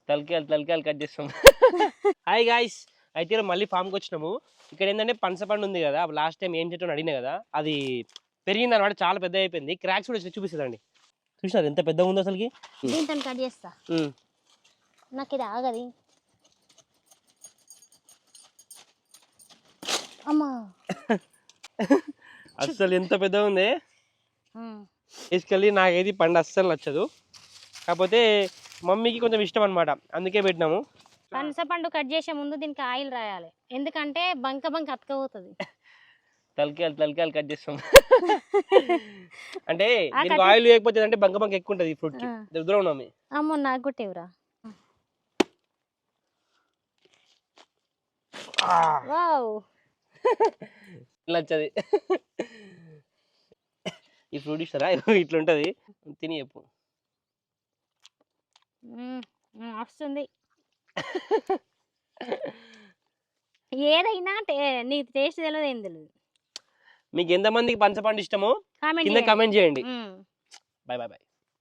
తలకాయలు cut చేస్తాం. Hi guys, అయితే మళ్ళీ ఫామ్కి వచ్చినాము. ఇక్కడ ఏంటంటే పనసపండు ఉంది కదా, లాస్ట్ టైం ఏం చెట్టు అడిగినా కదా, అది పెరిగింది అనమాట, చాలా పెద్ద అయిపోయింది. క్రాక్స్ కూడా వచ్చి చూపిస్తుందండి. చూసినారు ఎంత పెద్దగా ఉందో అసలుకి. దీంతో కట్ చేస్తా, నాకు ఇది ఆగది. అమ్మా అస్సలు ఎంత పెద్దగా ఉంది. తీసుకెళ్ళి నాకేది పండు అస్సలు నచ్చదు, కాకపోతే మమ్మీకి కొంచెం ఇష్టం అనమాట, అందుకే పెట్టినాము. పనస పండు కట్ చేసే ముందు దీనికి ఆయిల్ రాయాలి, ఎందుకంటే బంక అతకపోతుంది. తలకాయలు కట్ చేస్తాం. అంటే దీనికి ఆయిల్ లేకపోతే అంటే బంక ఎక్కువ ఉంటుంది ఈ ఫ్రూట్ కి. దూరం ఉన్నాము. అమ్మో నాకు కొట్టేవురా. వావ్, నచ్చది. ఈ ఫ్రూట్ ఇస్తారా, ఇట్లుంటది, తిని చెప్పు. వస్తుంది. ఏదైనా నీకు టేస్ట్ తెలియదు, ఏం తెలియదు. మీకు ఎంతమందికి పనసపండు ఇష్టమో కింద కామెంట్ చేయండి. Bye bye bye.